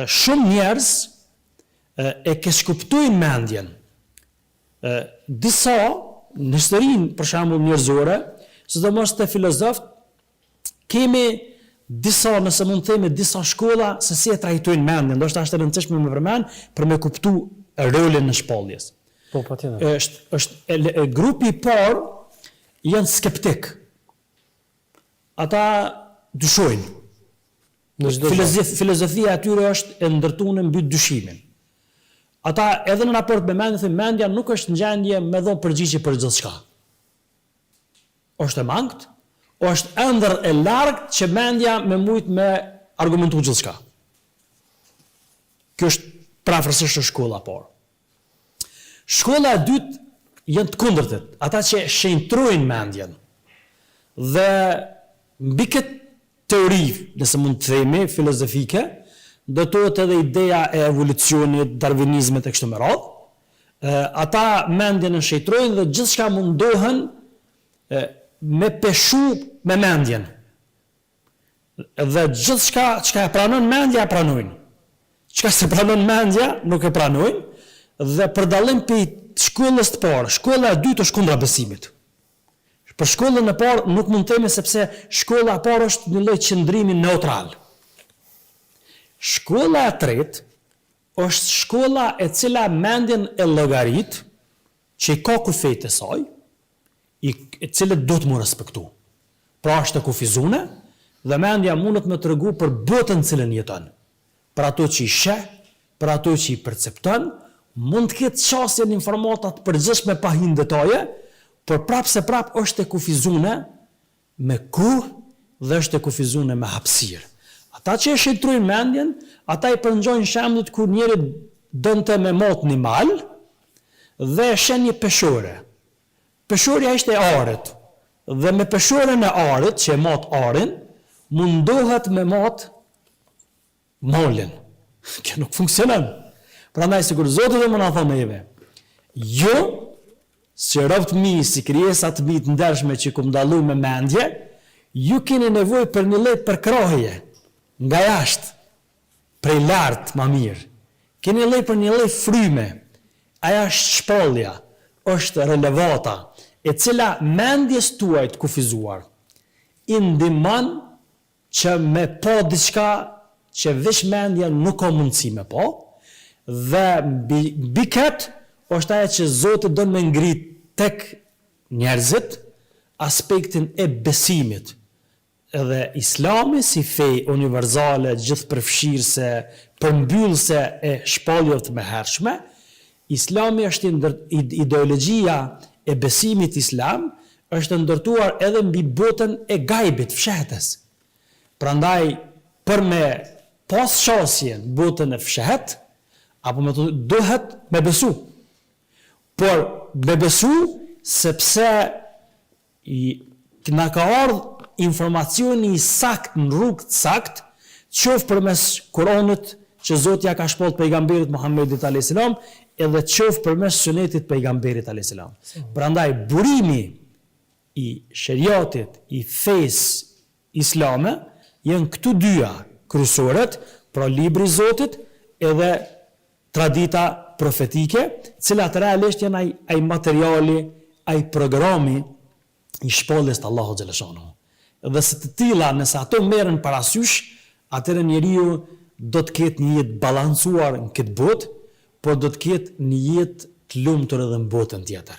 shumë njerëz e keqkuptojnë mendjen. Disa në historinë për shembull njerëzore, sidomos te filozofët, kemi disa, nëse mund të themi, disa shkolla se si e trajtojnë mendjen. Ndoshta është e rëndësishme me përmend për me kuptu rolin në shpalljes. Po, patjetër. Është grupi i parë janë skeptik. Ata dyshojnë. Filozofia e tyre është e ndërtuar në mbi dyshimin. Ata edhe në raport me mendjen thonë mendja nuk është në gjendje me dhënë përgjigje për gjithçka. Është e mangët, është ëndër e largët që mendja me mujt me argumentu gjithçka. Kjo është prafërsisht shkolla e parë. Shkolla e dytë janë të kundërtit, ata që shenjtrojnë mendjen. Dhe mbi këtë teori, nëse mund të themi, filozofike, ndërtohet edhe ideja e evolucionit, darwinizmit e kështu me radhë. Ata mendjen e shenjtrojnë dhe gjithçka mundohen me peshu me mendjen. Dhe gjithçka çka e pranon mendja e pranojnë. Çka se pranon mendja nuk e pranojnë. Dhe për dallim për shkollës të parë, shkolla e dytë është kundra besimit. Për shkollën e parë nuk mund të themi sepse shkolla e parë është një lloj qëndrimi neutral. Shkolla e tretë është shkolla e cila mendjen e llogarit, që i ka kufijtë e saj, e cilët do të më respektu. Pra është e kufizuar dhe mendja mundet me tregu për botën cilën jeton. Për ato që i sheh, për ato që i percepton, mund të ketë qasjen informata të përgjithshme pa hyrë në detaje, por prapë se prapë është e kufizuar me kohë dhe është e kufizuar me hapësirë. Ata që e shëtrojnë mendjen, ata i përngjojnë shembull kur njëri donte me mot një mal dhe shen një peshore. Peshorja ishte e arit. Dhe me peshoren e arit, që e mot arin, mundohet me mot malin. Kjo nuk funksionon. Prandaj sikur Zoti do më na thonë neve, jo, si robt mi, si krijesa të mi të ndershme që kum dallu me mendje, ju keni nevojë për një lloj përkrahje nga jashtë, prej lart më mirë. Keni nevojë për një lloj fryme. Aja është shpallja, është relevata, e cila mendjes tuaj të kufizuar i ndihmon që me pa diçka që veç mendja nuk ka mundësi me pa, dhe mbi këtë është ajo që Zoti do me ngrit tek njerëzit aspektin e besimit. Edhe Islami si fe universale, gjithëpërfshirëse, përmbyllëse e shpalljes të mëhershme, Islami është ideologjia e besimit islam është ndërtuar edhe mbi botën e gajbit, fshehtës. Prandaj për me pas qasjen botën e fsheht, apo me të duhet me besu. Por me besu sepse na ka ardhur informacioni i sakt në rrugë të sakt, qoftë përmes Kuranit që Zoti ja ka shpall pejgamberit Muhammedit a.s. edhe qoftë përmes sunetit pejgamberit a.s. Prandaj burimi i shariatit, i fesë islame, janë këtu dyja kryesorët, pra libri i Zotit edhe tradita profetike, cilat realisht janë ai materiali, ai programi i shpalljes të Allahut xhaleshano. Dhe se të tilla, nëse ato merren parasysh, atëherë njeriu do të ketë një jetë balancuar në këtë botë, por do të ketë një jetë të lumtur edhe në botën tjetër.